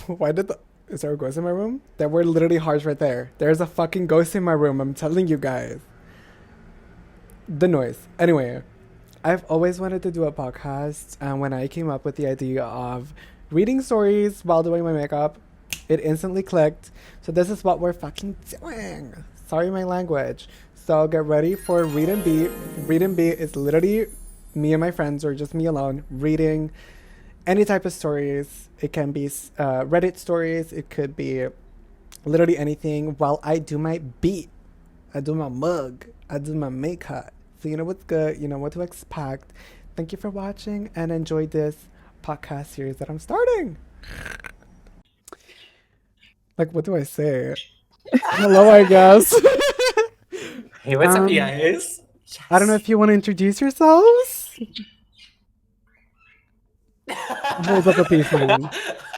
Why did the... Is there a ghost in my room? There were literally hearts right there. There's a fucking ghost in my room. I'm telling you guys. The noise. Anyway, I've always wanted to do a podcast, and when I came up with the idea of reading stories while doing my makeup, it instantly clicked. So this is what we're fucking doing. Sorry, my language. So get ready for Read and Beat. Read and Beat is literally me and my friends, or just me alone, reading any type of stories. It can be Reddit stories. It could be literally anything while I do my beat. I do my mug. I do my makeup. So you know what's good. You know what to expect. Thank you for watching and enjoy this podcast series that I'm starting. Like, what do I say? Hello, I guess. Hey, what's up, you guys? I don't know if you want to introduce yourselves. Hold up a peace sign.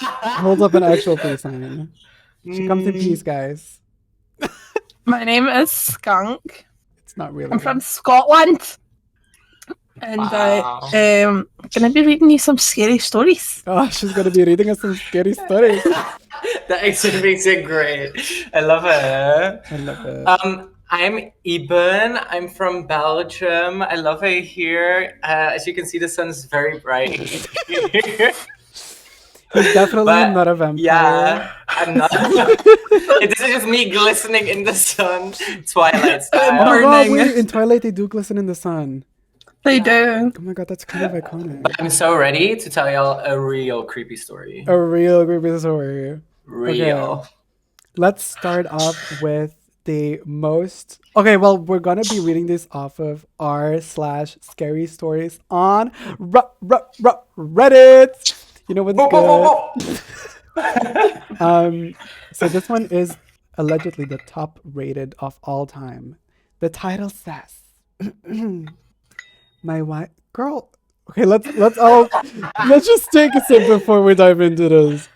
Hold up an actual peace sign. She comes in peace, guys. My name is Skunk. It's not really. I'm from Scotland. And Wow. I am gonna be reading you some scary stories. Oh, she's gonna be reading us some scary stories. That actually makes it great. I love it. I love it. I'm Iben. I'm from Belgium. I love it here. As you can see, the sun's very bright here. He's definitely But, not a vampire. Yeah, I'm not. This is just me glistening in the sun, Twilight Oh style. my god, Morning. wait, in Twilight they do glisten in the sun. They do. Oh my god, that's kind of iconic. I'm so ready to tell y'all a real creepy story. A real creepy story. Real. Let's start off with the most... Okay, well, we're gonna be reading this off of r/scary stories on Reddit. You know what's good? So this one is allegedly the top rated of all time. The title says, "My wife, girl." Okay, let's just take a sip before we dive into this.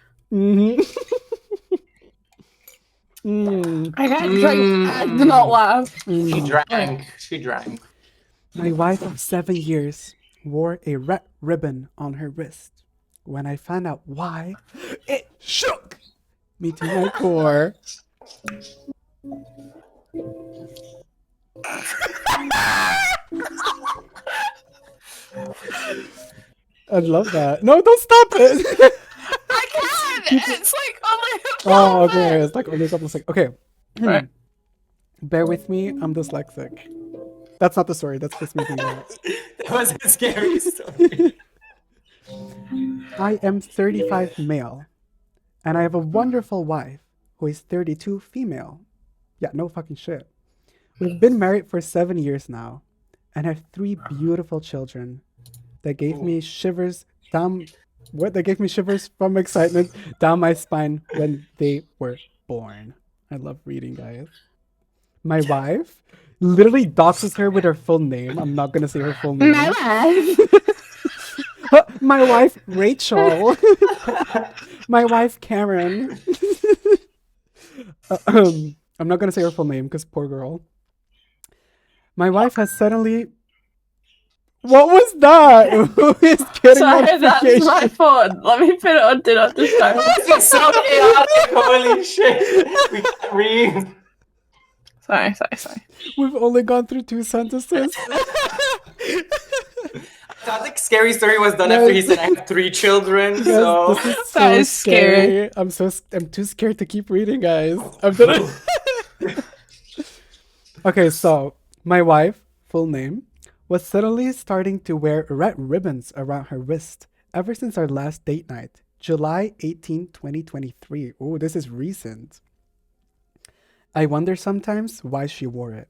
I can't drink. I do not laugh. She drank. My wife of 7 years wore a red ribbon on her wrist. When I found out why, it shook me to my core. I love that. No, don't stop it. I can't. It's like only. Oh, okay. It's like only a couple of seconds. Okay. Right. Bear with me. I'm dyslexic. That's not the story. That's just me thinking it. That was a scary story. I am 35 male, and I have a wonderful wife who is 32 female. Yeah, no fucking shit. We've been married for 7 years now, and have 3 beautiful children that gave me shivers down... What? That gave me shivers from excitement down my spine when they were born. I love reading, guys. My wife literally doxes her with her full name. I'm not gonna say her full name. My wife. My wife, Rachel. My wife, Karen. I'm not going to say her full name because poor girl. My wife has suddenly... What was that? Who is getting Sorry, that's notifications? my phone. Let me put it on Do Not Disturb. This is so chaotic. Holy shit. We can't read. Sorry. We've only gone through 2 sentences. I thought the scary story was done after he said I have 3 children. Guys, So this is so That is scary. I'm too scared to keep reading, guys. Okay, so my wife, full name, was suddenly starting to wear red ribbons around her wrist ever since our last date night, July 18, 2023. Oh, this is recent. I wonder sometimes why she wore it.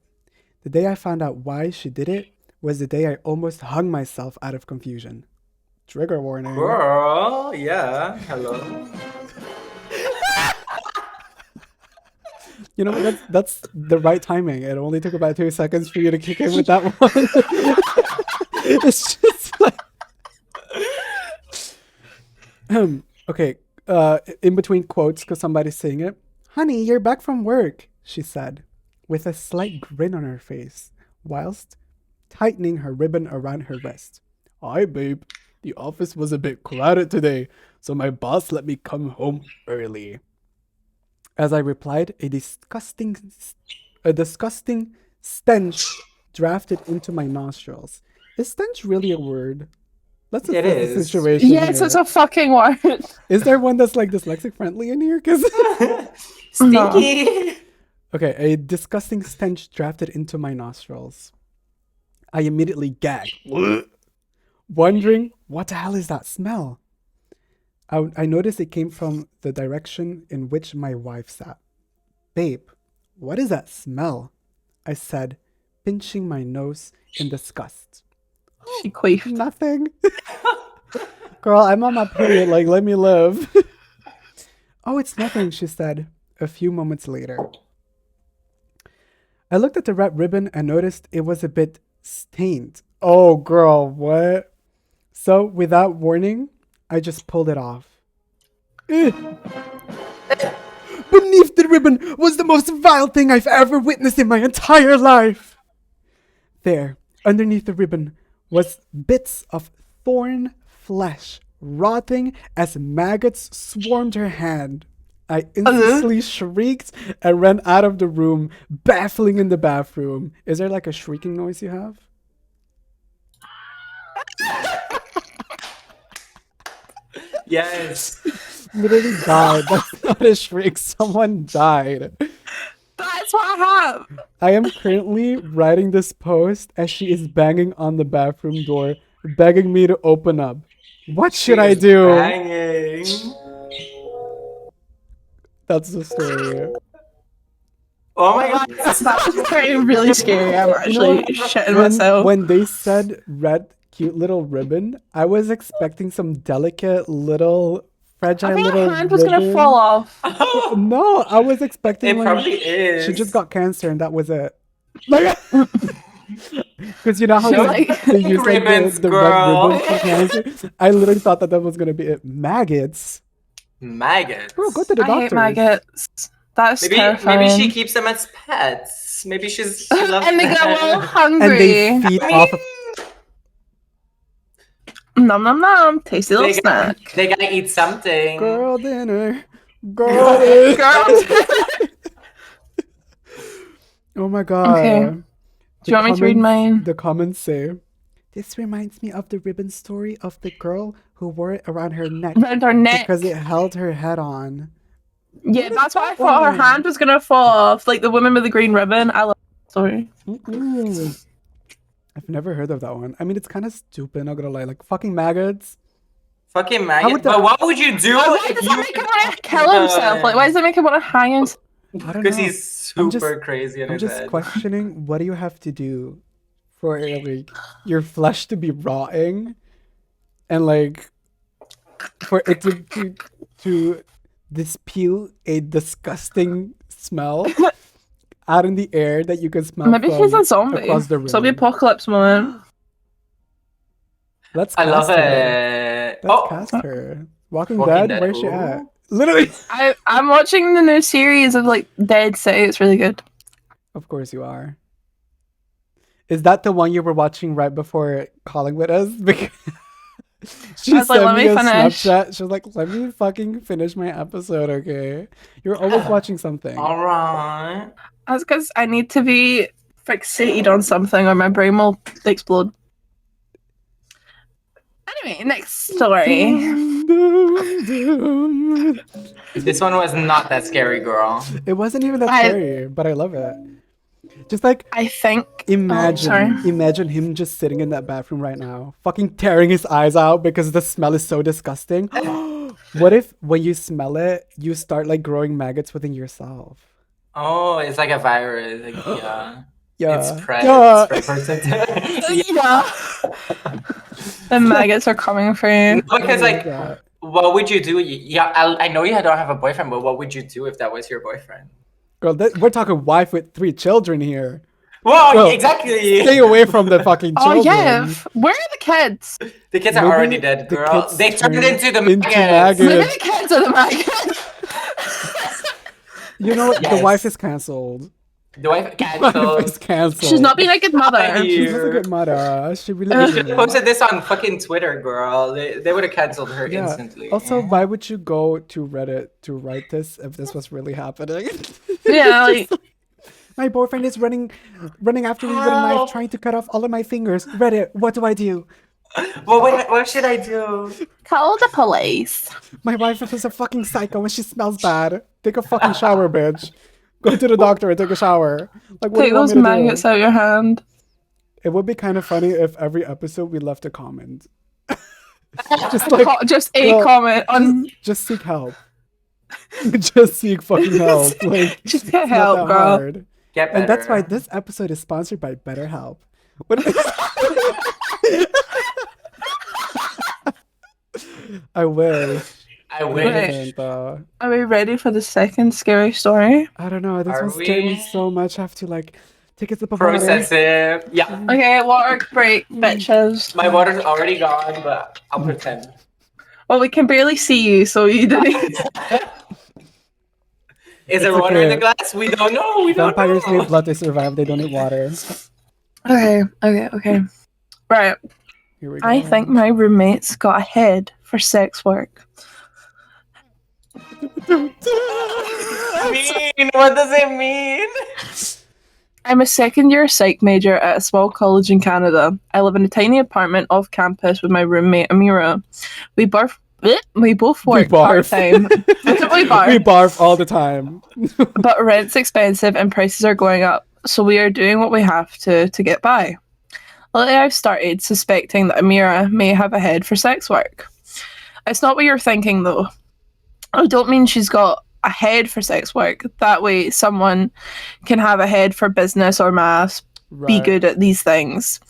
The day I found out why she did it was the day I almost hung myself out of confusion. Trigger warning. girl, yeah. Hello. You know, that's the right timing. It only took about 2 seconds for you to kick in with that one. It's just like... Okay, in between quotes, because somebody's saying it. "Honey, you're back from work," she said, with a slight grin on her face, whilst tightening her ribbon around her wrist. "Hi, babe. The office was a bit crowded today, so my boss let me come home early. As I replied, a disgusting stench drafted into my nostrils. Is stench really a word? Let's It assess the is. situation Yes, here. it's a fucking word. Is there one that's like dyslexic friendly in here? Cause Stinky. okay, a disgusting stench drafted into my nostrils. I immediately gagged, wondering what the hell is that smell. I noticed it came from the direction in which my wife sat. Babe, what is that smell? I said, pinching my nose in disgust. She queefed. Nothing. Girl, I'm on my period, like, let me live. Oh, it's nothing, she said a few moments later. I looked at the red ribbon and noticed it was a bit stained. Oh, girl, what? So, without warning, I just pulled it off. Beneath the ribbon was the most vile thing I've ever witnessed in my entire life. There, underneath the ribbon, was bits of thorn flesh rotting as maggots swarmed her hand. I instantly shrieked and ran out of the room, baffling in the bathroom. Is there like a shrieking noise you have? Yes. Literally died. That's not a shriek. Someone died. That's what I have. I am currently writing this post as she is banging on the bathroom door, begging me to open up. What should I do? Banging. That's the story. Oh my god. That was getting really scary. I'm actually shitting myself. When they said red, cute little ribbon, I was expecting some delicate little, fragile I think little her hand was gonna ribbon. fall off. No, I was expecting It like probably is. she just got cancer and that was it. Like, because you know how No, they use like ribbons, the girl. red ribbon for cancer. I literally thought that was gonna be it. Maggots. Maggots. Bro, go to the I doctor. hate maggots. That's Maybe terrifying. she keeps them as pets. Maybe she loves and they them. go all hungry. And they feed off of. Nom nom nom. Tasty little snack. They gotta eat something. Girl dinner. Girl dinner. Girl. Oh my god. Okay. Do you want me to read mine? The comments say, this reminds me of the ribbon story of the girl who wore it around her neck Around her neck. because it held her head on. Yeah, that's why I thought her hand was gonna fall off. Like the woman with the green ribbon. I love that story. Mm-mm. I've never heard of that one. I mean, it's kind of stupid, not gonna lie. Like, fucking maggots. Fucking maggots. would But what would you do Why if does you that make him want to kill himself? Like, why does that make him want to hang himself? I don't Because know. he's I'm super crazy in I'm his just head. questioning, what do you have to do for like your flesh to be rotting and like for it to dispute a disgusting smell out in the air that you can smell. Maybe he's a zombie. across the room. Zombie apocalypse moment. Let's I love cast her. it. Let's Oh, cast her. Walking, Walking Dead, Dead, where's she ooh. at? Literally. I'm watching the new series of like Dead City. It's really good. Of course you are. Is that the one you were watching right before calling with us? Because she I was like, sent let me me a finish. Snapchat. She was like, let me fucking finish my episode, okay? You're always watching something. all right. That's because I need to be fixated on something or my brain will explode. Anyway, next story. This one was not that scary, girl. It wasn't even that I- scary, but I love it. Just like I think. imagine sorry. imagine him just sitting in that bathroom right now, fucking tearing his eyes out because the smell is so disgusting. What if when you smell it, you start like growing maggots within yourself? Oh, it's like a virus. Like, yeah. Yeah. It's spread. Yeah. It's spread. Yeah. The maggots are coming for you. Because like, Yeah. what would you do? Yeah, I know you don't have a boyfriend, but what would you do if that was your boyfriend? Girl, we're talking wife with 3 children here. Well, Girl, exactly. Stay away from the fucking Oh children. yeah. Where are the kids? The kids are Maybe already dead, the girl. kids They turned turned into the into maggots. maggots. Maybe the kids are the maggots. You know what? The Yes. wife is cancelled. Do I My cancel? wife is canceled. She's not being a good mother. She's not a good mother. She really You should have isn't. posted this on fucking Twitter, girl. They would have canceled her Yeah. instantly. Also, why would you go to Reddit to write this if this was really happening? Yeah, like My boyfriend is running after me with a knife, Help. trying to cut off all of my fingers. Reddit, what do I do? Well, what should I do? call the police. My wife is a fucking psycho and she smells bad. Take a fucking shower, bitch. Go to the doctor and take a shower. Like, what do Take you want those me to maggots do? out your hand. It would be kind of funny if every episode we left a comment. Just like, Just a well, comment on. just seek help. Just seek fucking help. Like, Just get it's not help, that girl. hard. Get better. And that's why this episode is sponsored by BetterHelp. What I wish. I It wish. isn't, though. Are we ready for the second scary story? I don't know. This Are one scared me we? so much. I have to like take a sip of water. Process it. Yeah. Okay, water break, bitches. My water's already gone, but I'll pretend. Well, we can barely see you, so you didn't. Is there It's water in okay. the glass? We don't know. We don't Vampires know. need blood to survive. They don't need water. Okay. Right. Here we go. I think my roommates got ahead for sex work. Mean. What does it mean? I'm a second-year psych major at a small college in Canada. I live in a tiny apartment off campus with my roommate Amira. We both work barf. part-time. We barf. We barf all the time. But rent's expensive and prices are going up, so we are doing what we have to get by. Lately, I've started suspecting that Amira may have a head for sex work. It's not what you're thinking, though. I don't mean she's got a head for sex work. That way, someone can have a head for business or maths, be Right. good at these things.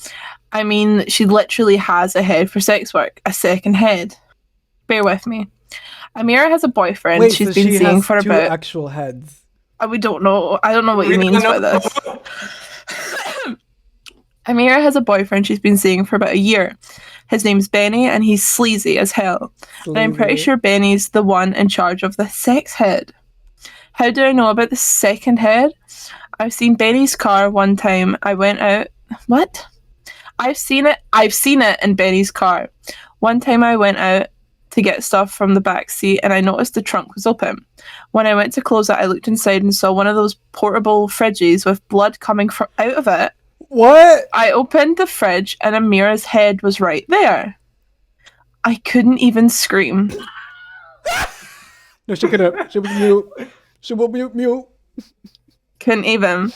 I mean, she literally has a head for sex work, a second head. Bear with me. Amira has a boyfriend Wait, she's so been she seeing has for two about. actual heads. We don't know. I don't know what he We means don't by know. this. Amira has a boyfriend she's been seeing for about a year. His name's Benny, and he's sleazy as hell. And I'm pretty Sleazy. sure Benny's the one in charge of the sex head. How do I know about the second head? I've seen Benny's car one time. I went out. What? I've seen it in Benny's car. One time I went out to get stuff from the back seat and I noticed the trunk was open. When I went to close it, I looked inside and saw one of those portable fridges with blood coming out of it. What? I opened the fridge and Amira's head was right there. I couldn't even scream. No, she couldn't. She was mute. She will mute. Couldn't even.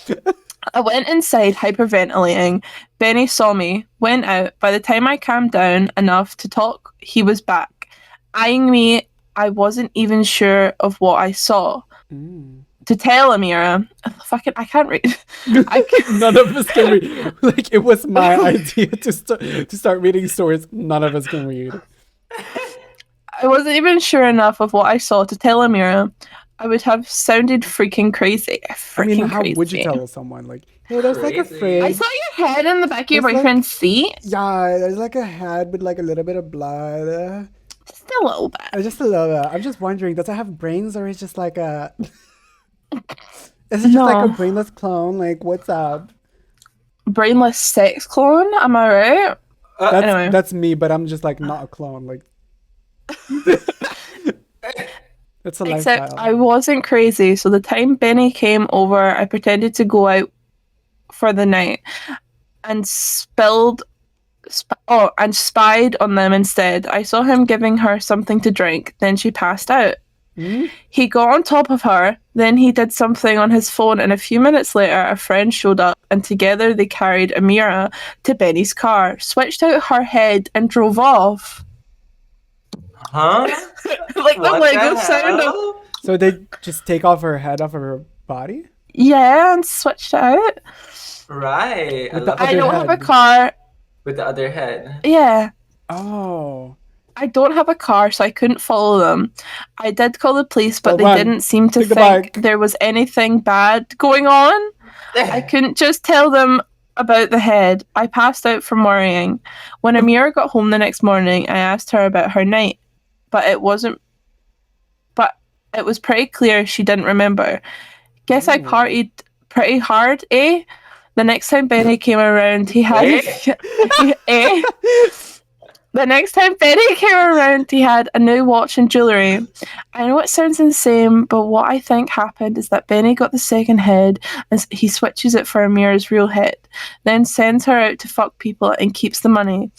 I went inside hyperventilating. Benny saw me, went out. By the time I calmed down enough to talk, he was back. Eyeing me, I wasn't even sure of what I saw. To tell Amira, I can't read. None of us can read. Like, it was my idea to start reading stories. None of us can read. I wasn't even sure enough of what I saw to tell Amira. I would have sounded freaking crazy. I mean, how Crazy. would you tell someone? Like, hey, there's like a Crazy. fridge. I saw your head in the back of your It's like- boyfriend's seat. Yeah, there's like a head with like a little bit of blood. Just a little bit. Just a little bit. I'm just wondering, does it have brains or is it just like a... Is it just like a No. brainless clone? Like, what's up? Brainless sex clone, am I right? Anyway. That's me, but I'm just like not a clone. Like, it's a Except lifestyle. I wasn't crazy, so the time Benny came over, I pretended to go out for the night and spied on them instead. I saw him giving her something to drink, then she passed out. He got on top of her, then he did something on his phone, and a few minutes later a friend showed up and together they carried Amira to Benny's car, switched out her head and drove off. Huh? Like the What Lego the sound of hell? So they just take off her head off of her body? yeah, and switched it out. Right. With the love I other don't it. have a head. car. With the other head. Yeah. Oh. I don't have a car, so I couldn't follow them. I did call the police, but Well, they run. didn't seem to Take the think bike. there was anything bad going on. I couldn't just tell them about the head. I passed out from worrying. When Amira got home the next morning, I asked her about her night, but it was pretty clear she didn't remember. Guess I partied pretty hard, eh? The next time Benny came around, he had eh? The next time Benny came around, he had a new watch and jewellery. I know it sounds insane, but what I think happened is that Benny got the second head and he switches it for Amira's real head, then sends her out to fuck people and keeps the money.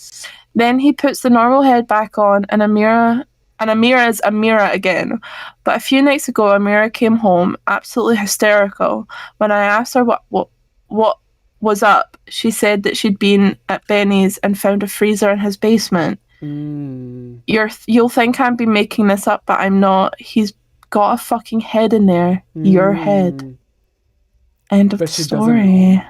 Then he puts the normal head back on and Amira's Amira again. But a few nights ago, Amira came home absolutely hysterical. When I asked her what was up, she said that she'd been at Benny's and found a freezer in his basement. You'll think I'm be making this up, but I'm not. He's got a fucking head in there. Your head. End of story.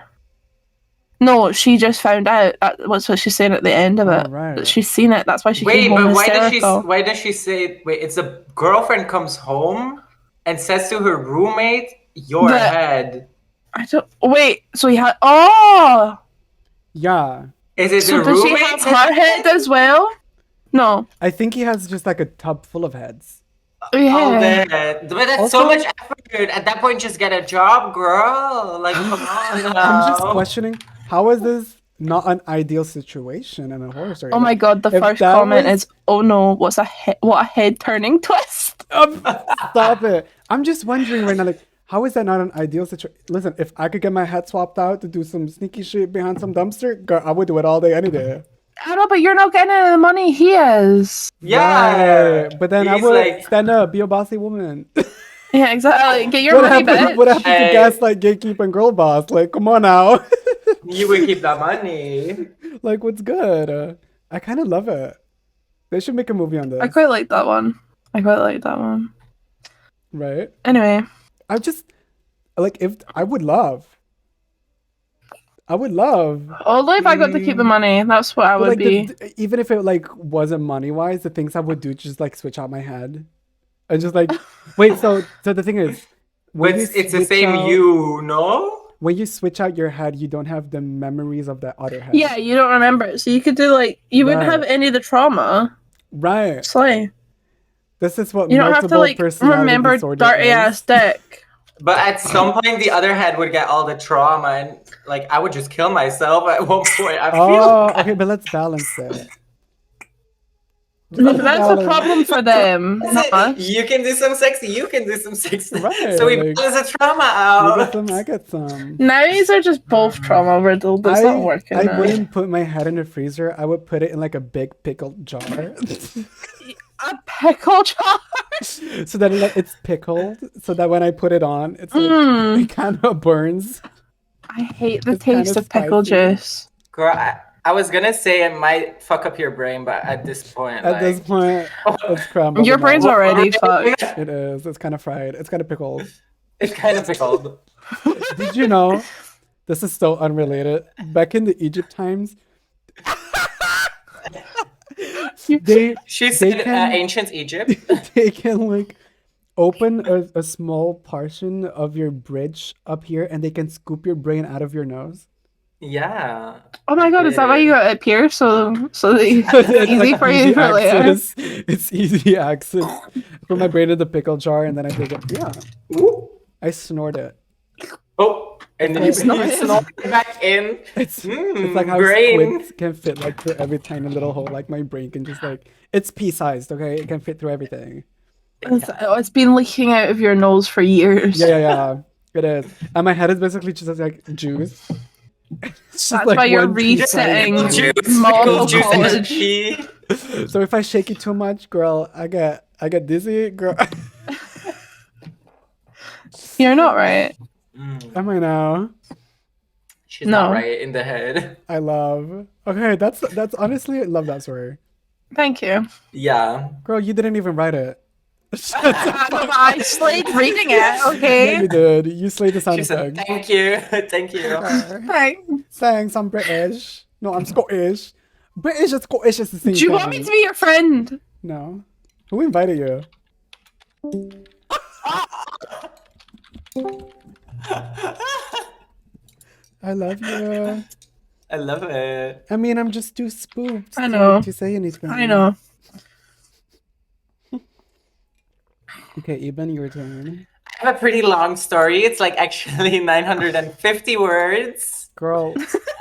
No, she just found out. That's what she's saying at the end of it. Right. She's seen it. That's why she came home hysterical. Why does she say? Wait, it's a girlfriend comes home and says to her roommate, "Your head." I don't. Wait. So he had. Oh. Yeah. Is it So the does she roommate? have her head as well? No. I think he has just like a tub full of heads. Yeah. Oh, man. But that's Also- so much effort. At that point, just get a job, girl. Like, come on now. I'm just questioning, how is this not an ideal situation in a horror story? Oh my god, the If first that comment was- is, oh no, what a head turning twist. Stop it. I'm just wondering right now, like, how is that not an ideal situation? Listen, if I could get my head swapped out to do some sneaky shit behind some dumpster, girl, I would do it all day, any day. I know, but you're not getting any of the money he is. Yeah. Right. But then I He's would like- stand up, be a bossy woman. Yeah, exactly. Get your money, bitch. What happened Hey. to gaslight, gatekeep, and girl boss? Like, come on now. You would keep that money. Like, what's good? I kind of love it. They should make a movie on this. I quite like that one. Right? Anyway, I just, like, if I would love. only if I got to keep the money. That's what I But would like, be. even if it like wasn't money wise, the things I would do just like switch out my head, and just like wait. So the thing is, But when you it's the switch same out- you, no? When you switch out your head, you don't have the memories of that other head. Yeah, you don't remember it. So you could do like, you wouldn't Right. have any of the trauma. Right. Slay. This is what You don't have multiple to like personality remember disorder dirty is. ass dick. But at some point, the other head would get all the trauma, and like I would just kill myself at one point. I feel Oh, bad. okay, but let's balance it. No, but that's a problem for them, not us. You can do some sex. You can do some sex. Right, So we like- balance the trauma You get out. some, I get some. Now these are just both trauma riddled. It's not working. I now. wouldn't put my head in the freezer. I would put it in like a big pickled jar. A pickle jar. So that it's pickled, so that when I put it on, it's like, Mm. it kind of burns. I hate the It's kinda taste of pickle spicy. juice. Girl, I was gonna say it might fuck up your brain, but at this point, At this like, point, it's crumbled. Your brain's now. already fucked. It is. It's kind of fried. It's kind of pickled. it's kind of pickled. Did you know? This is so unrelated. Back in the Egypt times, they She They said can- ancient Egypt. they can like open a small portion of your bridge up here, and they can scoop your brain out of your nose. Yeah. Oh my god, is that why you got it pierced? So that It's it's easy like for you easy for later. access. It's easy access. Put my brain in the pickle jar, and then I take it. Yeah, Ooh. I snort it. Oh, and then you snort it. snort it back in. It's Mm, like how brain. squids can fit like through every tiny little hole. Like my brain can just like it's pea-sized. Okay, it can fit through everything. It's been leaking out of your nose for years. Yeah. It is, and my head is basically just like juice. It's just That's why you're one pea-sized resetting juice. Juice, Model pickle juice, and college. tea. So if I shake it too much, girl, I get dizzy, girl. You're not right. Am I now? She's No. not right in the head. I love. Okay, that's honestly, I love that story. Thank you. Yeah. Girl, you didn't even write it. I slayed reading it, Yeah, okay? you did. You slayed the sound She said, effect. thank you. Thank you. Thanks. Thanks, I'm British. No, I'm Scottish. British and Scottish is the same Do you thing. want me to be your friend? No. Who invited you? I love you. I love it. I mean, I'm just too spooked I know. to say anything. I know. Okay, Iben, your turn. have a pretty long story. It's like actually 950 words. Girl,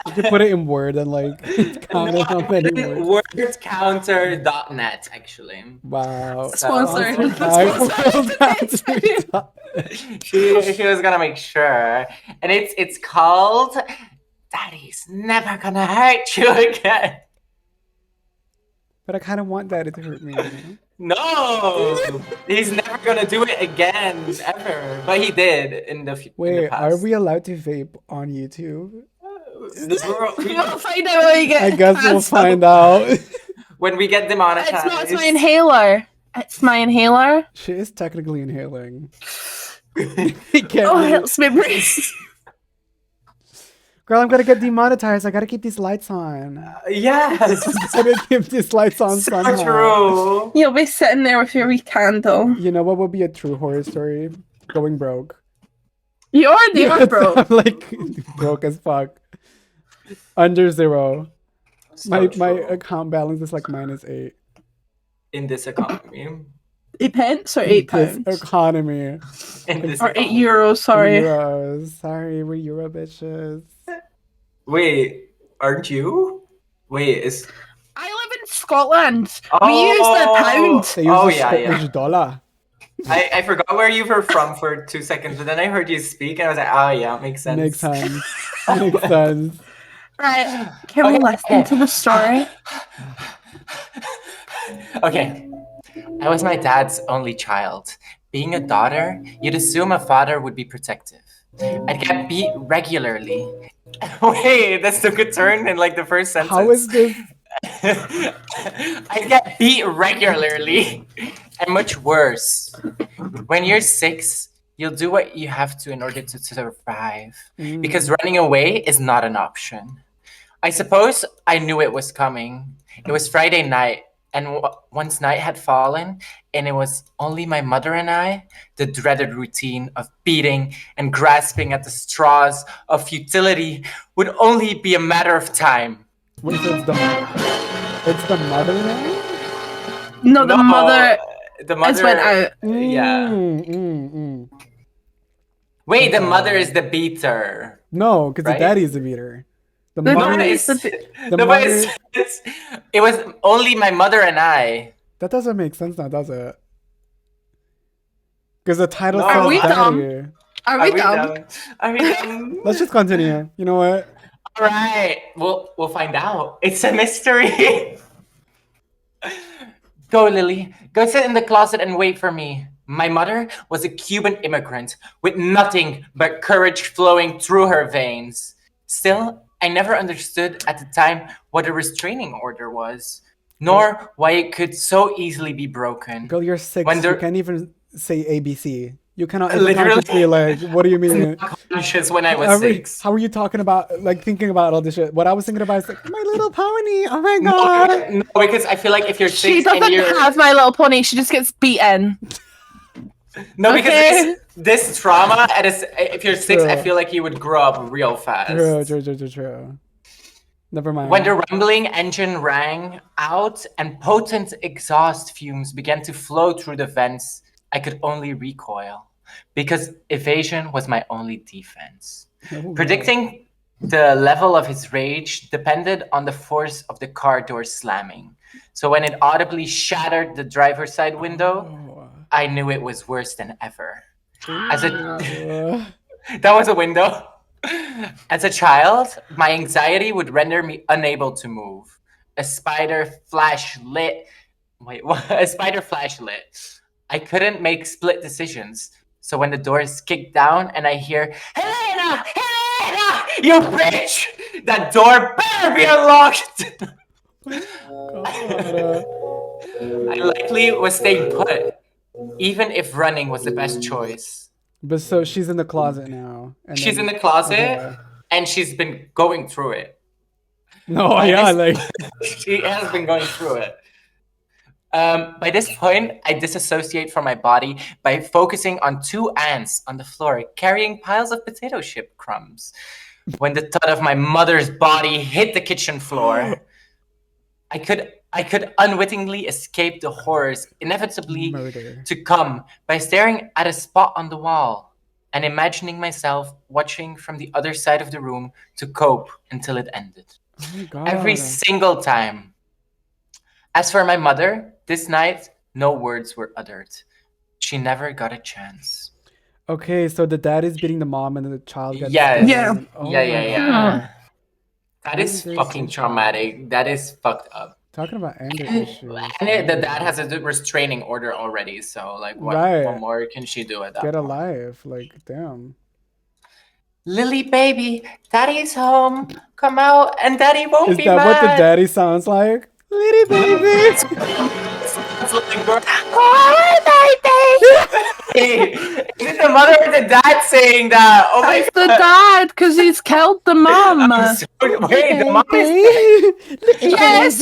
you could put it in Word and like count it how many words. Wordcounter.net actually. Wow. Sponsored. She was gonna make sure. And it's called Daddy's Never Gonna Hurt You Again. But I kind of want Daddy to hurt me. You know? No, he's never gonna do it again, ever. But he did in the Wait, past. are we allowed to vape on YouTube? We'll find out when we get. I guess we'll find out. When we get demonetized. It's not my inhaler. It's my inhaler. She is technically inhaling. He can't Oh, it really- helps me breathe. Girl, I'm gonna get demonetized. I gotta keep these lights on. Yes, I gotta keep these lights on so somehow. true. You'll be sitting there with your wee candle. You know what would be a true horror story? Going broke. You already are, bro. I'm like broke as fuck. Under 0. So My true. account balance is like -8. In this economy. 8 pence or 8 This pounds? In economy. this Or 8 economy. euros, sorry. Euros. Sorry, we're Euro bitches. Wait, aren't you? Wait, is I live in Scotland. We use the pound. They use Oh, the yeah, yeah. Scottish dollar. I forgot where you were from for 2 seconds, but then I heard you speak and I was like, oh yeah, makes sense. Makes sense. Makes sense. Right. Can we listen to the story? Okay. I was my dad's only child. Being a daughter, you'd assume a father would be protective. I'd get beat regularly. Wait, that's took a turn in like the first sentence. How is this? I get beat regularly. And much worse. When you're 6, you'll do what you have to in order to survive. Because running away is not an option. I suppose I knew it was coming. It was Friday night, and once night had fallen, and it was only my mother and I, the dreaded routine of beating and grasping at the straws of futility would only be a matter of time. Wait, so it's the mother now? No, the mother The has mother went out. Yeah. Wait, the mother is the beater. No, because Right? the daddy is the beater. The The mother daddy is. is the The No, but mother. it was only my mother and I. That doesn't make sense now, does it? Because the title No. says Are we dumb? daddy. Are we dumb? done? Are we done? Let's just continue. You know what? All right, we'll find out. It's a mystery. Go, Lily. Go sit in the closet and wait for me. My mother was a Cuban immigrant with nothing but courage flowing through her veins. Still, I never understood at the time what a restraining order was, nor why it could so easily be broken. Girl, you're 6. When You there- can't even say ABC. You cannot Literally. consciously like. What do you mean? Conscious when I was 6. How are you talking about like thinking about all this shit? What I was thinking about is like My Little Pony. Oh my god. No, because I feel like if you're 6 She doesn't and you're have My Little Pony. She just gets beaten. no, because Okay. this trauma if you're 6, I True. feel like you would grow up real fast. True. Never mind. When the rumbling engine rang out and potent exhaust fumes began to flow through the vents, I could only recoil because evasion was my only defense. Oh, Predicting the level of his rage depended on the force of the car door slamming. So when it audibly shattered the driver's side window, God. I knew it was worse than ever. As a Uh, that was a window. As a child, my anxiety would render me unable to move. A spider flash lit. Wait, what? A spider flash lit. I couldn't make split decisions. So when the door is kicked down and I hear, Helena! Helena! You bitch! That door better be unlocked! God. I likely was staying put, even if running was the best choice. But so she's in the closet now. And She's in then- the closet Okay. and she's been going through it. No, By yeah, this- like She has been going through it. By this point, I disassociate from my body by focusing on 2 ants on the floor carrying piles of potato chip crumbs. When the thud of my mother's body hit the kitchen floor, I could I could unwittingly escape the horrors inevitably Murder. to come by staring at a spot on the wall and imagining myself watching from the other side of the room to cope until it ended. Oh my god. Every single time. As for my mother, this night, no words were uttered. She never got a chance. Okay, so the dad is beating the mom and the child gets Yes. scared. Yeah. Oh Yeah, my yeah, god. yeah. That Maybe is there's fucking issues. traumatic. That is fucked up. Talking about anger issues. And the dad has a restraining order already, so like what Right. more can she do at that Get a point? life. Like, damn. Lily baby, daddy's home. Come out and daddy won't Is be that mad. what the daddy sounds like? Little baby. Sounds like, hey, is it the mother or the dad saying that? Oh my It's the dad because he's killed the mom. Wait, the mom is Yes,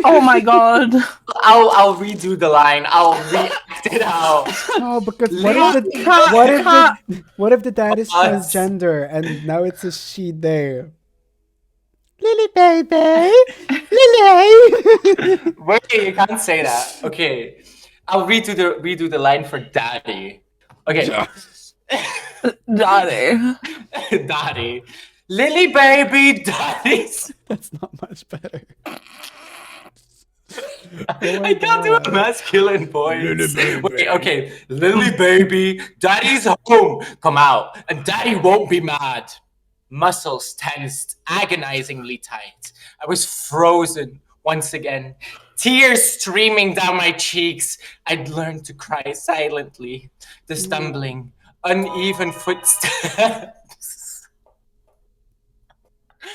oh my god. I'll redo the line. I'll react it out. No, because what if the dad is Us. transgender and now it's a she they? Lily baby, Lily. Wait, you can't say that. Okay, I'll redo the line for daddy. Okay, Daddy. daddy, Lily baby, daddy's. That's not much better. I can't do a masculine voice. Wait, okay, Lily baby, daddy's home. Come out, and daddy won't be mad. Muscles tensed, agonizingly tight. I was frozen once again, tears streaming down my cheeks. I'd learned to cry silently. The stumbling, uneven footsteps.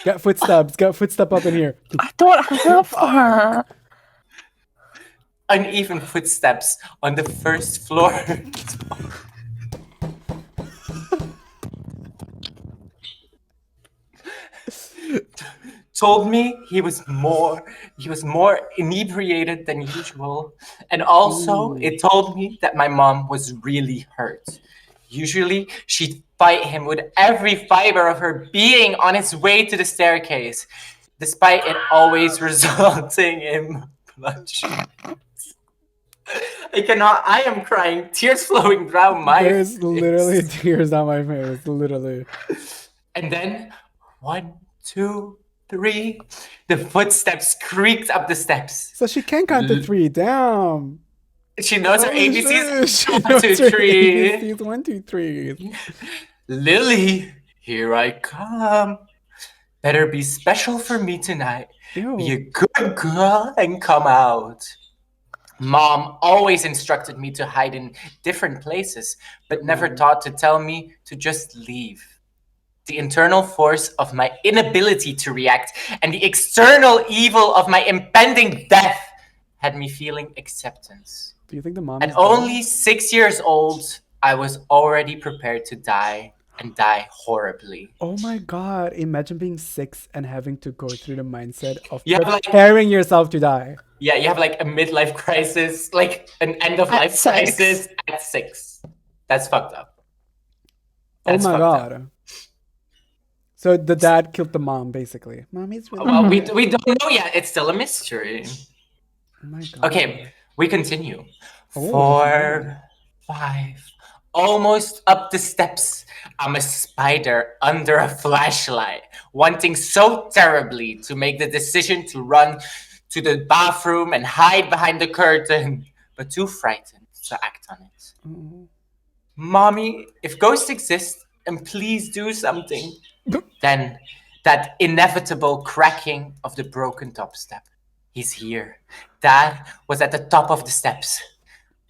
Got footsteps. Got footstep up in here. I don't have her. Uneven footsteps on the first floor. Told me he was more inebriated than usual, and also it told me that my mom was really hurt. Usually she'd fight him with every fiber of her being on his way to the staircase, despite it always resulting in bloodshed. I am crying, tears flowing down my There's face. literally tears down my face. Literally. And then 1, 2, 3, the footsteps creaked up the steps. So she can count to 3. Damn. She knows her Holy ABCs. shit. 1, 2, 3. ABCs, 1, 2, 3. Lily, here I come. Better be special for me tonight. Ew. Be a good girl and come out. Mom always instructed me to hide in different places, but never taught to tell me to just leave. The internal force of my inability to react and the external evil of my impending death had me feeling acceptance. Do you think the mom At is only 6 years old, I was already prepared to die and die horribly. Oh my god. Imagine being 6 and having to go through the mindset of You have, like- preparing yourself to die. Yeah, you have like a midlife crisis, like an end of life 6. crisis at 6. That's fucked up. That's oh my fucked god. up. So the dad killed the mom, basically. Mommy's really. Well, we don't know yet. It's still a mystery. Oh my god. Okay, we continue. Oh, 4, 5, almost up the steps. I'm a spider under a flashlight, wanting so terribly to make the decision to run to the bathroom and hide behind the curtain, but too frightened to act on it. Oh. Mommy, if ghosts exist, and please do something. Then that inevitable cracking of the broken top step. He's here. Dad was at the top of the steps.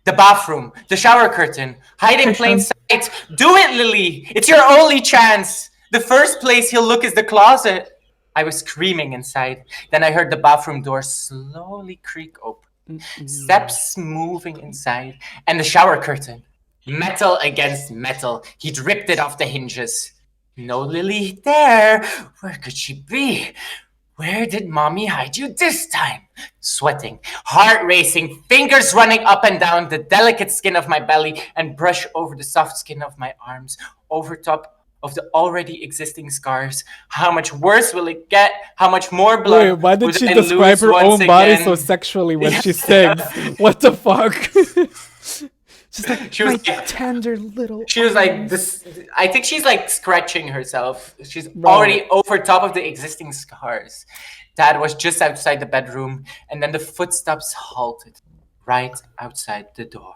The bathroom, the shower curtain, hide in plain sight. Do it, Lily. It's your only chance. The first place he'll look is the closet. I was screaming inside. Then I heard the bathroom door slowly creak open. Steps moving inside. And the shower curtain. Metal against metal. He'd ripped it off the hinges. No Lily there. Where could she be? Where did Mommy hide you this time? Sweating, heart racing, fingers running up and down the delicate skin of my belly and brush over the soft skin of my arms, over top of the already existing scars. How much worse will it get? How much more blood? Wait, why did would she I describe lose her once own body so again? sexually when she sings? What the fuck? She's like, She was my like- tender little. She was like arms." this. I think she's like scratching herself. She's Right. already over top of the existing scars. Dad was just outside the bedroom, and then the footsteps halted right outside the door.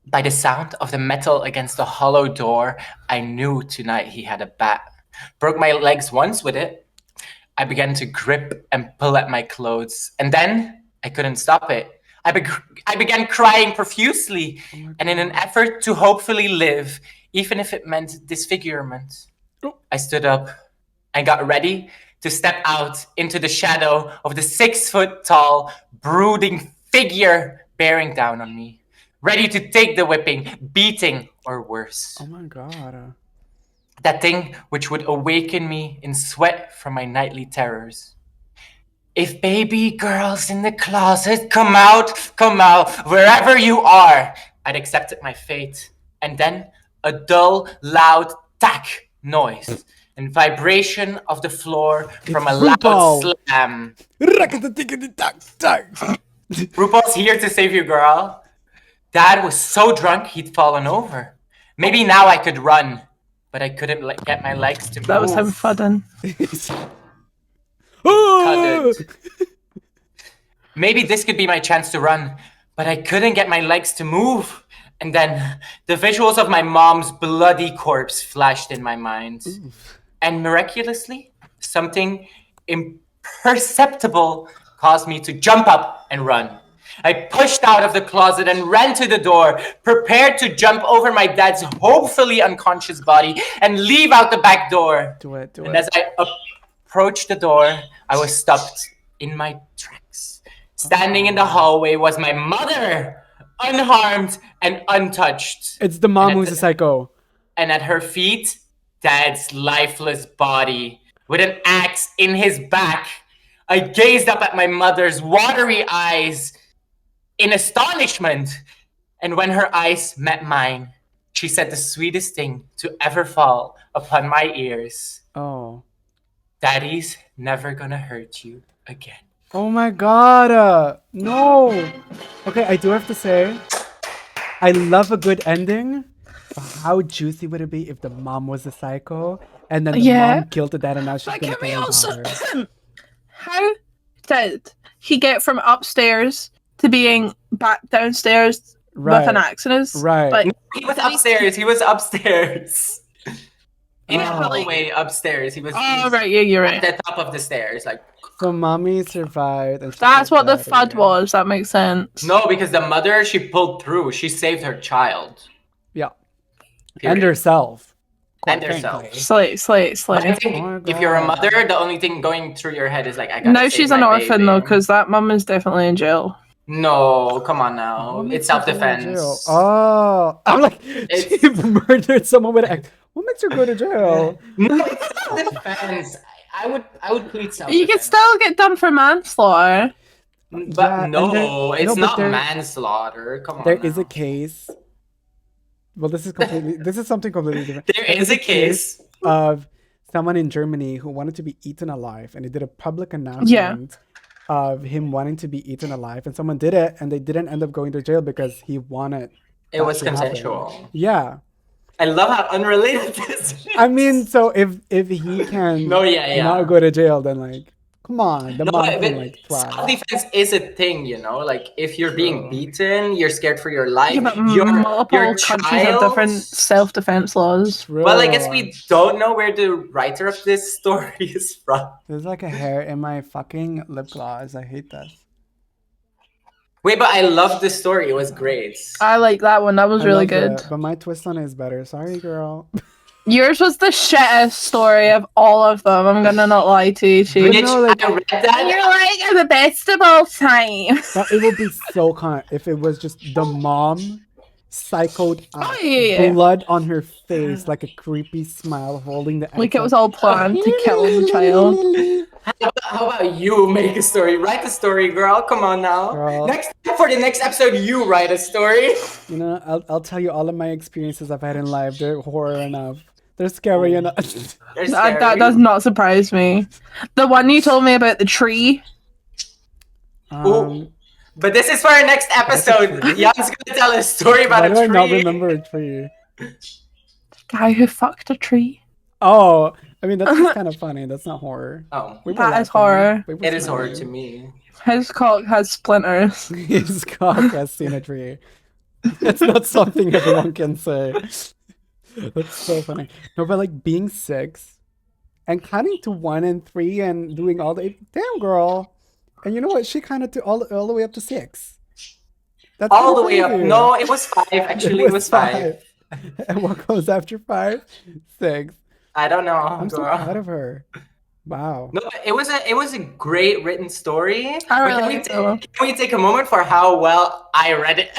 By the sound of the metal against the hollow door, I knew tonight he had a bat. Broke my legs once with it. I began to grip and pull at my clothes, and then I couldn't stop it. I began crying profusely, and in an effort to hopefully live, even if it meant disfigurement, I stood up and got ready to step out into the shadow of the 6-foot-tall, brooding figure bearing down on me, ready to take the whipping, beating, or worse. Oh my god. That thing which would awaken me in sweat from my nightly terrors. If baby girls in the closet, come out, wherever you are, I'd accepted my fate. And then a dull, loud tack noise and vibration of the floor from a loud RuPaul. slam. RuPaul's here to save you, girl. Dad was so drunk he'd fallen over. Maybe now I could run, but I couldn't get my legs to move. That was him fudding. Cudded. Maybe this could be my chance to run, but I couldn't get my legs to move. And then the visuals of my mom's bloody corpse flashed in my mind. And miraculously, something imperceptible caused me to jump up and run. I pushed out of the closet and ran to the door, prepared to jump over my dad's hopefully unconscious body and leave out the back door. Do it. And as I approached the door, I was stopped in my tracks. Standing in the hallway was my mother, unharmed and untouched. It's the mom who's a psycho. And at her feet, Dad's lifeless body with an axe in his back. I gazed up at my mother's watery eyes in astonishment. And when her eyes met mine, she said the sweetest thing to ever fall upon my ears. Oh. Daddy's never gonna hurt you again. Oh my god. No. Okay, I do have to say, I love a good ending. But how juicy would it be if the mom was a psycho and then the mom killed the dad and now she's But gonna can we kill his also... daughter? How did he get from upstairs to being back downstairs with an axe in his... Right. Like, He was upstairs. In the Oh. hallway upstairs. He was right, yeah, you're at right. the top of the stairs. Like, So mommy survived. And she That's killed what the daddy. FUD was. That makes sense. no, because the mother, she pulled through. She saved her child. Yeah. Period. And herself. And quite herself. frankly. Slate. But I think Oh my if you're a God. mother, the only thing going through your head is like, I gotta Now save she's my an orphan, baby. though, because that mum is definitely in jail. No, come on now. What It's makes her go to self-defense. jail? Oh, I'm like, It's- she murdered someone with an axe. What makes her go to jail? No, it's self-defense. I would plead self-defense. You could still get done for manslaughter. But Yeah, and no, there- it's no, but not there- manslaughter. Come on. There is now. a case. Well, this is something completely different. There is a case. of someone in Germany who wanted to be eaten alive, and he did a public announcement of him wanting to be eaten alive, and someone did it, and they didn't end up going to jail because he wanted. It was that to happen. consensual. Yeah, I love how unrelated this is. I mean, so if he can No, yeah. not go to jail, then like, come on, the No, mom but can like thrive. self-defense is a thing, you know. Like if you're being beaten, you're scared for your life. Yeah, but your multiple countries have different self-defense laws. Well, I guess we don't know where the writer of this story is from. There's like a hair in my fucking lip gloss. I hate this. Wait, but I love this story. It was great. I like that one. That was I really loved good. it, but my twist on it is better. Sorry, girl. Yours was the shittest story of all of them. I'm gonna not lie to you, Chief. Which, no, like- I read that. You're like the best of all time. But it would be so kind if it was just the mom, psychoed out, Oh, yeah. blood on her face, like a creepy smile, holding the Like it was axe all planned to kill the child. How about you make a story? Write a story, girl. Come on now. Girl. Next for the next episode you write a story? You know, I'll tell you all of my experiences I've had in life. They're horror enough. They're scary enough. They're That scary. does not surprise me. The one you told me about the tree. Ooh. But this is for our next episode. tree? Jan's gonna tell a story about Why a do I not tree. remember a tree? Guy who fucked a tree. Oh, I mean, that's just kind of funny. That's not horror. Oh, We were That is laughing. horror. We were it is horror smiling. to me. His cock has splinters. His cock has seen a tree. It's not something everyone can say. That's so funny. No, but like being 6 and counting to 1 and 3 and doing all the damn girl. And you know what? She counted to all the way up to 6. That's All the kinda way up. crazy. No, it was 5. Actually, it was 5. And what comes after 5? 6. I don't know, I'm so girl. proud of her. Wow. No, it was a great written story. I But really like that one. can we take a moment for how well I read it?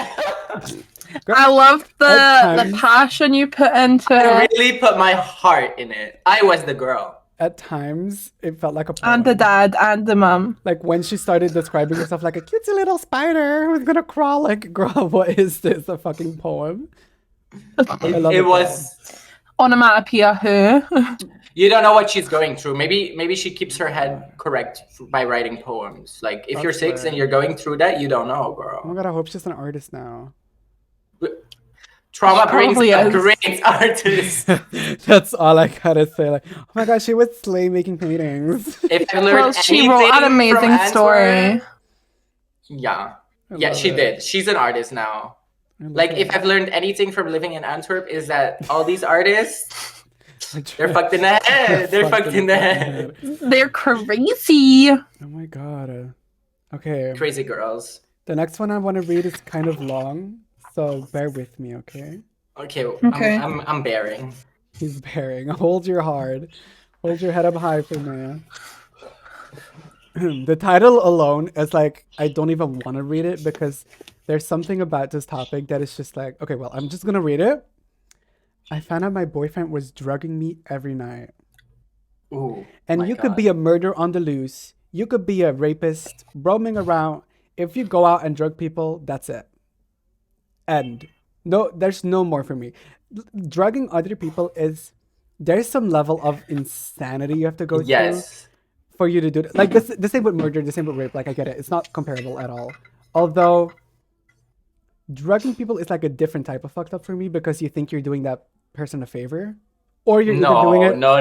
I loved the times- passion you put into I it. really put my heart in it. I was the girl. At times, it felt like a poem. And the dad and the mum. Like when she started describing herself like a cutesy little spider who's gonna crawl, like, girl, what is this? A fucking poem? I love It was. Onomatopoeia who. You don't know what she's going through. Maybe she keeps her head correct by writing poems. Like if you're That's 6 fair. and you're going through that, you don't know, Oh girl. my god, I hope she's an artist now. Trauma brings Probably a is. great artist. That's all I gotta say. Like, oh my god, she was slay making paintings. If I learned Well, she wrote anything an from amazing Antwerp- story. Yeah. I Yeah, love she it. did. She's an artist now. I love Like, it. if I've learned anything from living in Antwerp, is that all these artists, they're fucked in the head. They're fucked in the head. They're crazy. Oh my god. Okay. Crazy girls. The next one I want to read is kind of long, so bear with me, okay? Okay, Okay. I'm bearing. He's bearing. Hold your heart. Hold your head up high for me. The title alone is like, I don't even want to read it because there's something about this topic that is just like, okay, well, I'm just going to read it. I found out my boyfriend was drugging me every night. Ooh. And my you could God. be a murderer on the loose. You could be a rapist roaming around. If you go out and drug people, that's it. And no, there's no more for me. Drugging other people there's some level of insanity you have to go through Yes. for you to do it. Like the same with murder, the same with rape. Like I get it. It's not comparable at all. Although drugging people is like a different type of fucked up for me because you think you're doing that person a favor. Or you're either doing it. No.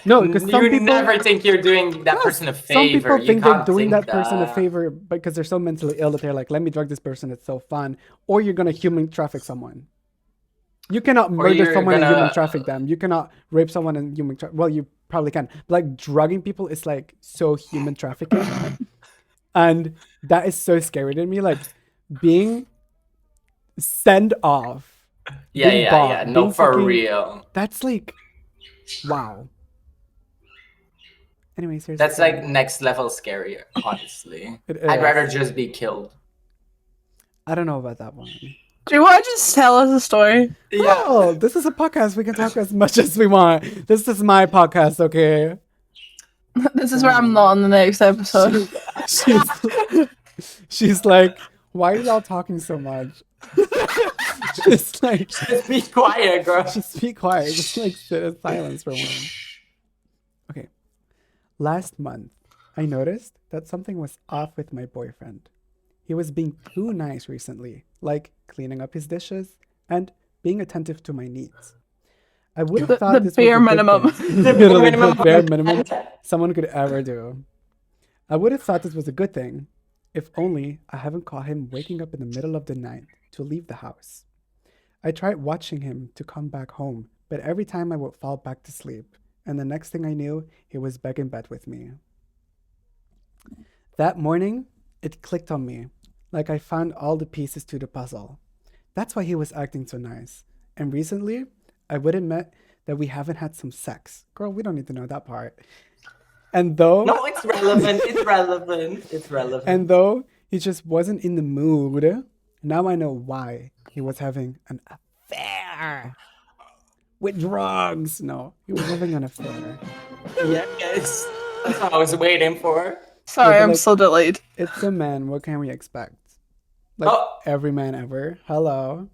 No, because some you people never think you're doing that Yes, person a favor. some people You think they're can't doing think that person a favor because they're so mentally ill that they're like, let me drug this person, it's so fun. Or you're gonna human traffic someone. You cannot murder you're someone and gonna- human traffic them. You cannot rape someone and human well, you probably can. But like drugging people is like so human trafficking. And that is so scary to me. Like being sent off. Yeah, being yeah, bought, yeah. No, being for fucking- real. That's like wow. Anyways, here's That's the like thing. next level scary, honestly. It I'd is. rather just be killed. I don't know about that one. Do you want to just tell us a story? Yeah. Oh, this is a podcast. We can talk as much as we want. This is my podcast, okay? This is where I'm not on the next episode. She's like, why are y'all talking so much? Just like, Just be quiet, girl. just be quiet. Just like sit in silence for a moment. Okay. Last month, I noticed that something was off with my boyfriend. He was being too nice recently, like cleaning up his dishes and being attentive to my needs. I would have thought The this bare was a good minimum. thing. The Literally minimum. the bare minimum someone could ever do. I would have thought this was a good thing, if only I haven't caught him waking up in the middle of the night to leave the house. I tried watching him to come back home, but every time I would fall back to sleep, and the next thing I knew, he was back in bed with me. That morning, it clicked on me, like I found all the pieces to the puzzle. That's why he was acting so nice. And recently, I would admit that we haven't had some sex. Girl, we don't need to know that part. And though No, it's relevant. It's relevant. It's relevant. and though he just wasn't in the mood, now I know why he was having an affair with drugs. No, he was having an affair. yes. That's what I was waiting for. Sorry, Yeah, but I'm like- so delayed. It's a man. What can we expect? Like Oh. every man ever. Hello.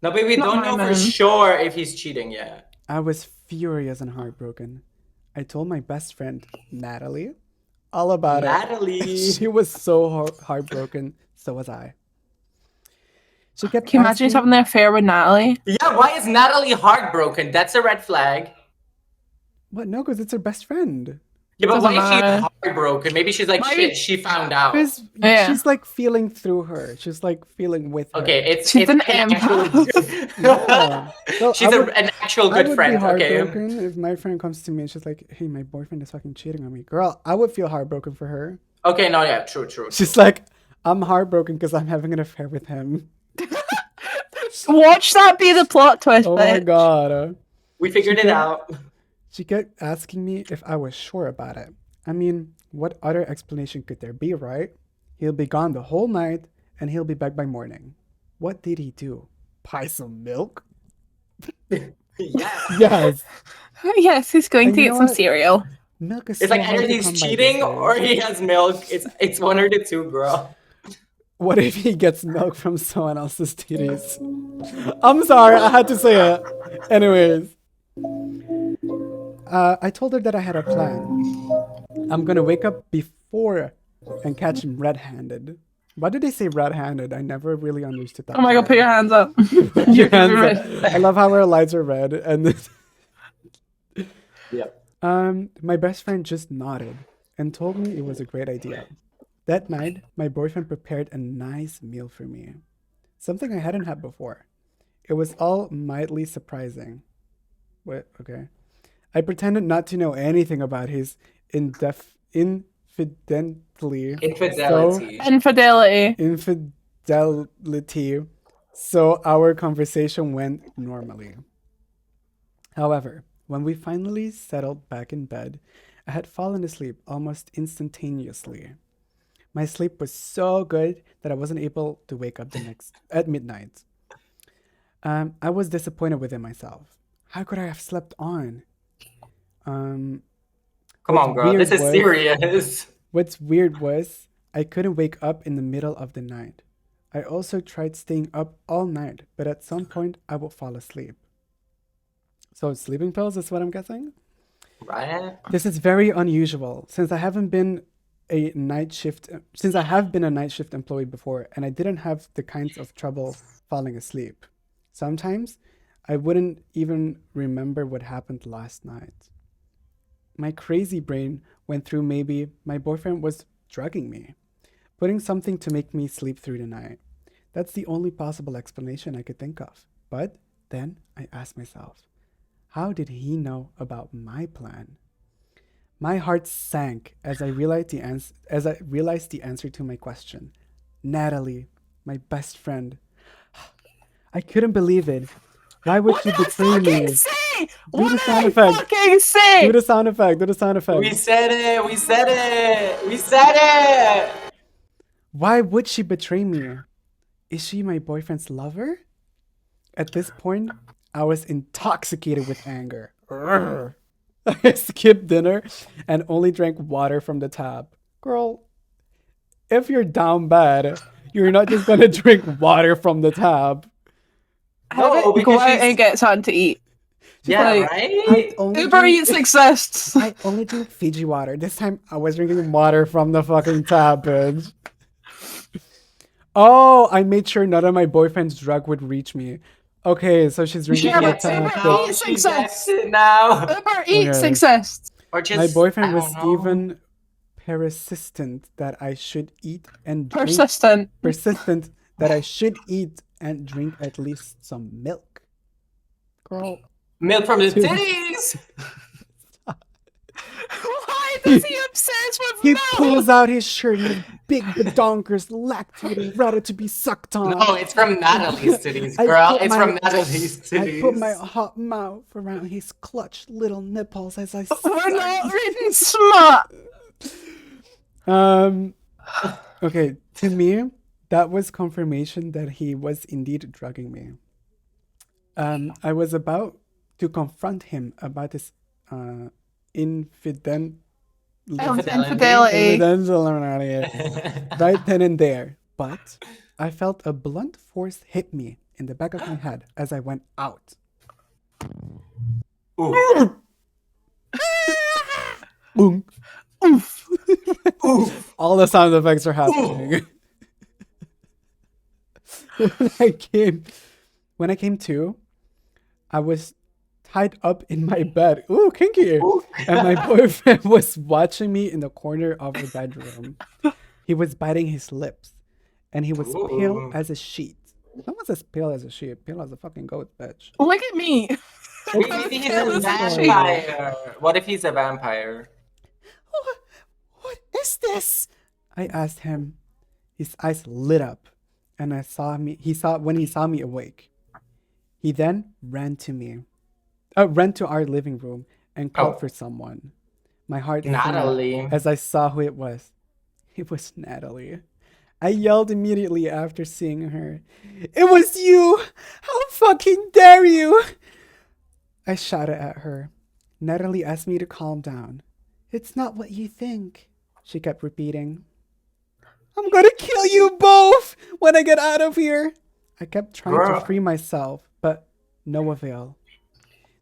No, but we Not don't my know for man. sure if he's cheating yet. I was furious and heartbroken. I told my best friend, Natalie, all about it. Natalie. She was so heartbroken. So was I. She kept Can you imagine asking, having an affair with Natalie? Yeah, why is Natalie heartbroken? That's a red flag. what? No, because it's her best friend. Yeah, but Doesn't why is she matter. heartbroken? Maybe she's like, Why- shit, she found out. Because Yeah. she's like feeling through her. She's like feeling with her. Okay, it's She's an actual empath. Yeah. Well, she's I would- an actual I good would friend. be Okay. heartbroken if my friend comes to me and she's like, "Hey, my boyfriend is fucking cheating on me." Girl, I would feel heartbroken for her. Okay, no, yeah, true. She's like, "I'm heartbroken because I'm having an affair with him." Watch that be the plot twist. Oh my bitch. god. We figured She it kept- out. She kept asking me if I was sure about it. I mean, what other explanation could there be, right? He'll be gone the whole night and he'll be back by morning. What did he do? Buy some milk? Yeah. Yes. Yes, he's going And to you get know some what? cereal. Milk is It's so like hard either to he's come by cheating these or days. he has milk. It's one or the two, girl. What if he gets milk from someone else's titties? I'm sorry, I had to say it. Anyways. I told her that I had a plan. I'm gonna wake up before and catch him red-handed. Why did they say red-handed? I never really understood that. Oh my god, put your hands up. Put your hands up. I love how our lights are red. And Yep. my best friend just nodded and told me it was a great idea. That night, my boyfriend prepared a nice meal for me. Something I hadn't had before. It was all mildly surprising. What? Okay. I pretended not to know anything about his infidelity. Infidelity. Infidelity. So our conversation went normally. However, when we finally settled back in bed, I had fallen asleep almost instantaneously. My sleep was so good that I wasn't able to wake up at midnight. I was disappointed within myself. How could I have slept on? Come what's on, girl. weird This is was- serious. What's weird was I couldn't wake up in the middle of the night. I also tried staying up all night, but at some point I would fall asleep. So sleeping pills is what I'm guessing? Right? This is very unusual since I have been a night shift employee before and I didn't have the kinds of trouble falling asleep. Sometimes I wouldn't even remember what happened last night. My crazy brain went through maybe my boyfriend was drugging me, putting something to make me sleep through the night. That's the only possible explanation I could think of. But then I asked myself, how did he know about my plan? My heart sank as I realized the answer to my question. Natalie, my best friend. I couldn't believe it. Why would she betray me? Say? Do the What sound did I effect. fucking say? Do the sound effect. Do the sound effect. We said it. We said it. We said it. Why would she betray me? Is she my boyfriend's lover? At this point, I was intoxicated with anger. Urgh. I skipped dinner and only drank water from the tap. Girl, if you're down bad, you're not just gonna drink water from the tap. No, Go because out she's... and get something to eat. Yeah, like- right? Uber Eats exists. I only drink Fiji water. This time I was drinking water from the fucking tap, bitch. Oh, I made sure none of my boyfriend's drug would reach me. Okay, so she's drinking Yeah, from the but Uber tap. No, Eats she exists. gets it now. Uber Eats Okay. exists. Or just... My boyfriend I was don't know. even persistent that I should eat and drink. Persistent. That I should eat and drink at least some milk. Girl, Milk from the Dude. titties. Why does he obsess with he milk? pulls out his shirt and his big badonkers lactated, ready to be sucked on. No, it's from Natalie's titties, I girl. put It's my- from Natalie's titties. I put my hot mouth around his clutched little nipples as I We're not reading smut. Okay, to me, that was confirmation that he was indeed drugging me. I was about to confront him about this infidelity Infidelity. right then and there, but I felt a blunt force hit me in the back of my head as I went out. Ooh. Boom. Oof. Oof. All the sound effects are happening. when I came to, I was tied up in my bed. Ooh, kinky. Ooh. And my boyfriend was watching me in the corner of the bedroom. He was biting his lips, and he was pale Ooh. as a sheet. No one's as pale as a sheet. Pale as a fucking goat, bitch. Look at me. Maybe he's pale a as a sheet. vampire. What if he's a vampire? What is this? I asked him. His eyes lit up, and when he saw me awake. He then ran to our living room and called for someone. My heart sank Natalie. as I saw who it was. It was Natalie. I yelled immediately after seeing her. It was you! How fucking dare you! I shouted at her. Natalie asked me to calm down. It's not what you think, she kept repeating. I'm gonna kill you both when I get out of here. I kept trying to free myself, but no avail.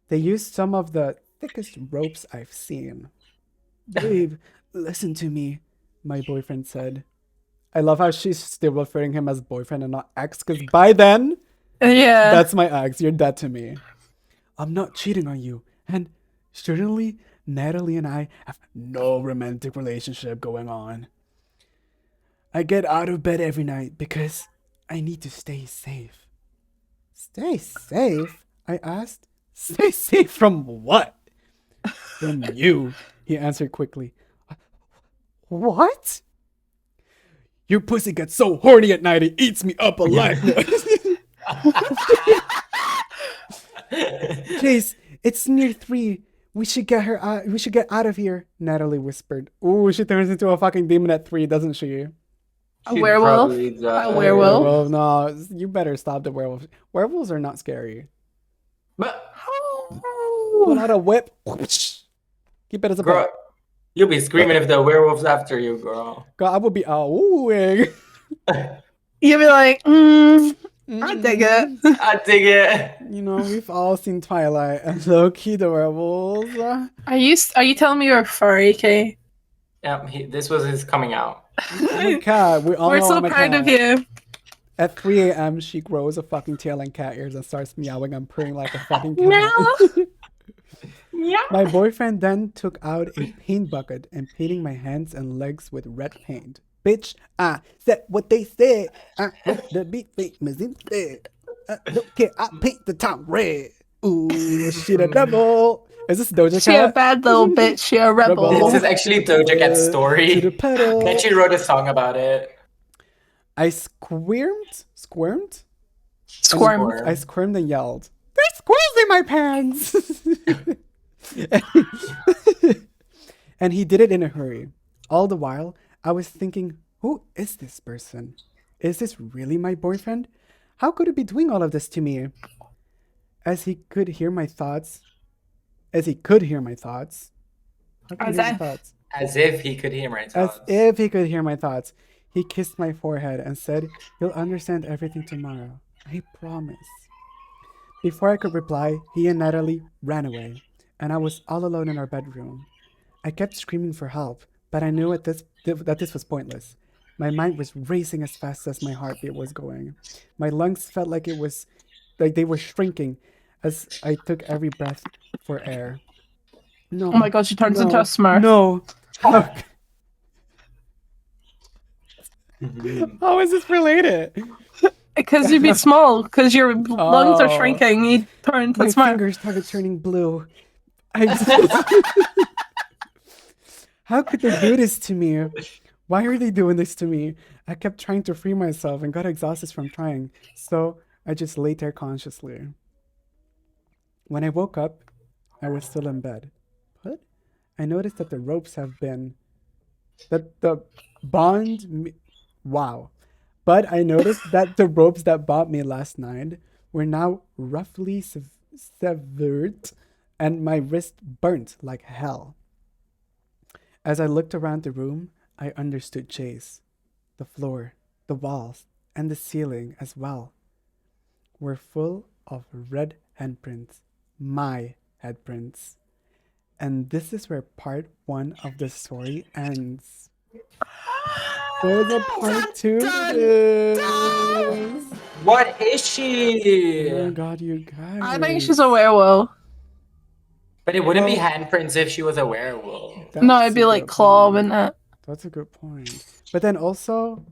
They used some of the thickest ropes I've seen. Babe, listen to me, my boyfriend said. I love how she's still referring him as boyfriend and not ex, because by then, Yeah. that's my ex. You're dead to me. I'm not cheating on you. And certainly, Natalie and I have no romantic relationship going on. I get out of bed every night because I need to stay safe. Stay safe? I asked. Stay safe from what? From you, he answered quickly. What? Your pussy gets so horny at night it eats me up alive. Chase, it's near 3. We should get out of here, Natalie whispered. Ooh, she turns into a fucking demon at 3, doesn't she? A werewolf? A werewolf? Werewolf? No, you better stop the werewolves. Werewolves are not scary. But Pull out a whip. Keep it as a girl, pet. you'll be screaming if the werewolf's after you, girl. God, I would be oohing. You'll be like, I dig it. I dig it. You know, we've all seen Twilight and Loki the werewolves. Are you telling me you're furry, Kay? Yeah, this was his coming out. I'm a cat. We all We're know so I'm a proud cat. of you. At 3 a.m., she grows a fucking tail and cat ears and starts meowing and purring like a fucking cat. Meow. Yeah. My boyfriend then took out a paint bucket and painting my hands and legs with red paint. Bitch, I said what they said. I want the beat famous instead. Don't care, I paint the top red. Ooh, she the devil. Is this Doja Cat? She a bad little bitch. She a rebel. This is actually Doja Cat's To the story. pedal. Then she wrote a song about it. I squirmed. Squirm. I squirmed and yelled, "There's squirrels in my pants!" And he did it in a hurry. All the while, I was thinking, who is this person? Is this really my boyfriend? How could he be doing all of this to me? As he could hear my thoughts. How could he hear my thoughts? As if he could hear my thoughts. As if he could hear my thoughts. He kissed my forehead and said, "You'll understand everything tomorrow. I promise." Before I could reply, he and Natalie ran away, and I was all alone in our bedroom. I kept screaming for help, but I knew that this was pointless. My mind was racing as fast as my heartbeat was going. My lungs felt like they were shrinking as I took every breath for air. No. Oh my god, she turns into a smurf. No. How is this related? Because you'd be small, because your lungs are shrinking, you turn into a My smurf. fingers started turning blue. How could they do this to me? Why are they doing this to me? I kept trying to free myself and got exhausted from trying, so I just lay there consciously. When I woke up, I was still in bed. But I noticed that the ropes have been... Wow. But I noticed that the ropes that bound me last night were now roughly severed and my wrist burnt like hell. As I looked around the room, I understood Chase. The floor, the walls, and the ceiling as well were full of red handprints, my handprints. And this is where part 1 of the story ends. There's a part 2 to this. What is she? Oh my god, you guys. I think she's a werewolf. But it wouldn't be Well, handprints if she was a werewolf. No, it'd be a like good claw, point. wouldn't it? That's a good point. But then also,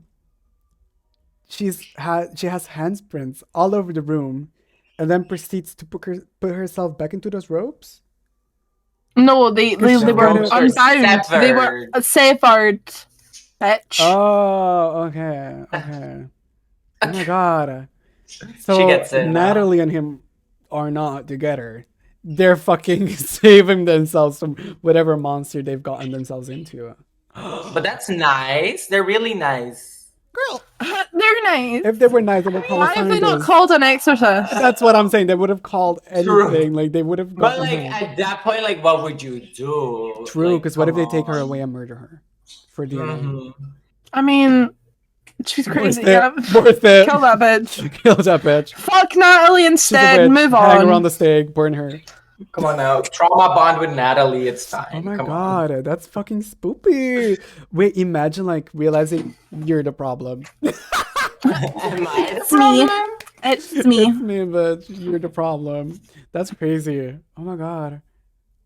she has handprints all over the room, and then proceeds to put herself back into those ropes. No, they were ropes are unbound. They were severed. Bitch. Oh, okay. Oh my god. So She gets it. Natalie and him are not together. They're fucking saving themselves from whatever monster they've gotten themselves into. But that's nice. They're really nice. Girl, they're nice. if they were nice, they would call Why a have they not scientist. called an exorcist? That's what I'm saying. They would have called anything. Like they would have. But like at that point, like what would you do? True, because what if they come take her on. away and murder her for DNA? Mhm. I mean, she's crazy. Worth it. Yeah. Worth it. Kill that bitch. Kill that bitch. Fuck Natalie She's a instead. witch. Move Hang her on on. the stake. Burn her. Come on now. Trauma bond with Natalie. It's fine. Oh my Come god, that's fucking spoopy. Wait, imagine like realizing you're the problem. on. Am I the It's me. problem? It's me. It's me, but you're the problem. That's crazy. Oh my god.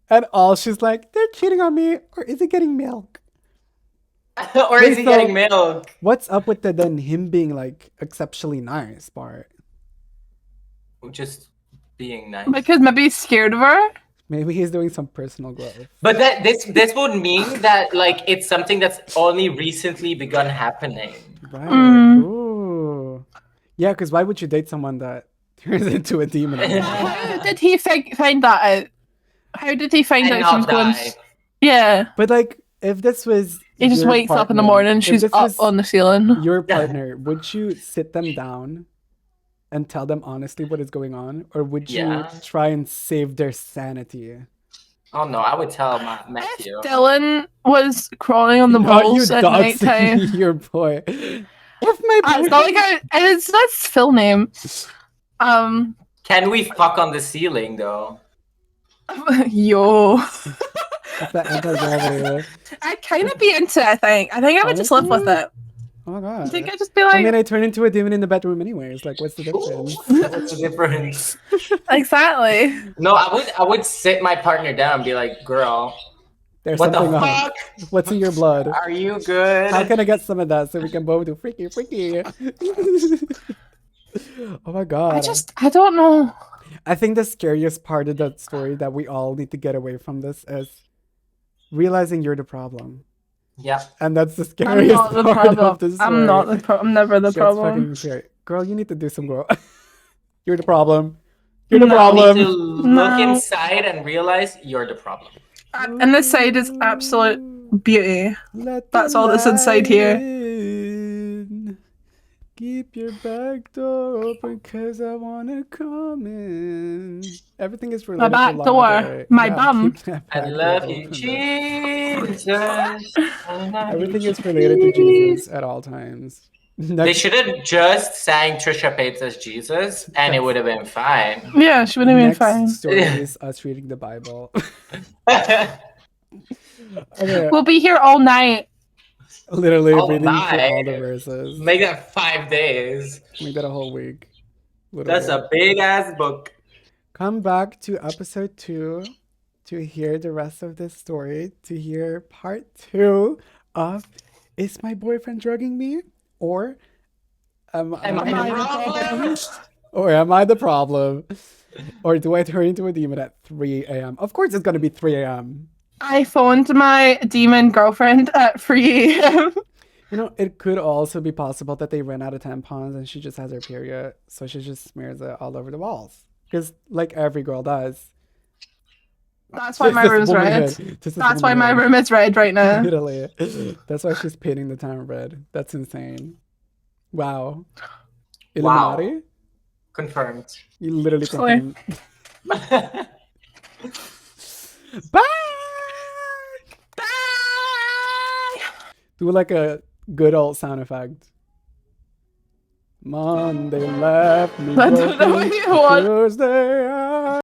And all she's like, they're cheating on me, or is it getting milk? Or is he So- getting milk? What's up with the then him being like exceptionally nice part? Just being nice. Because maybe he's scared of her. Maybe he's doing some personal growth. But that this would mean that like it's something that's only recently begun happening. Right. Mm. Ooh. Yeah, because why would you date someone that turns into a demon? How did he find that out? How did he find And out she was not going? die. Yeah, But like, if this was he just your wakes up in the partner- morning. if She's this up was on the ceiling. your partner, would you sit them down and tell them honestly what is going on, or would you Yeah. try and save their sanity? Oh no, I would tell If Matthew. Dylan was crawling on the Not you walls at night time, doxing your boy. If my it's not like it's not his full name. Can we fuck on the ceiling though? Yo, It's that anti-gravity. I'd kind of be into it. I think I would just live with Honestly? it. Oh my god. I think I'd just be like, I mean, I turn into a demon in the bedroom anyways. Like, what's the difference? What's the difference? exactly. No, I would sit my partner down and be like, girl, There's what the something up. fuck? What's in your blood? Are you good? How can I get some of that so we can both do freaky? Oh my god. I don't know. I think the scariest part of that story that we all need to get away from this is realizing you're the problem. Yeah. And that's the I'm scariest not the part of problem. the story. I'm not the I'm never the That's problem. fucking scary. Girl, you need to do some growth. You're the problem. You're the No. problem. You need to look No. inside and realize you're the problem. And this side is absolute beauty. Let That's the all that's inside here. light in. Keep your back door open cause I wanna come in. Everything is related back to Lana door. Del Rey. My bum. keep that I back love door you, open. Jesus. Everything is related to Jesus at all times. They should have just sang Trisha Paytas' Jesus and it would have been fine. Yeah, she would have been Next fine. story is us reading the Bible. Okay, We'll be here all night. literally All reading through all night. the verses. Make that 5 days. Make that a whole week. Literally. That's a big ass book. Come back to episode 2 to hear the rest of this story, to hear part 2 of Is My Boyfriend Drugging Me? Or Am Am I the problem? Or am I the problem? Or do I turn into a demon at 3 a.m.? Of course it's going to be 3 a.m. I phoned my demon girlfriend at 3 a.m. You know, it could also be possible that they ran out of tampons and she just has her period, so she just smears it all over the walls. Because, like every girl does. That's why my room's red. That's why my room is red right now. Literally. That's why she's painting the town red. That's insane. Wow. Wow. Illuminati? Confirmed. You literally Sorry. confirmed. Bye! Bye! Do like a good old sound effect. Monday left me I don't know broken. what you want. Tuesday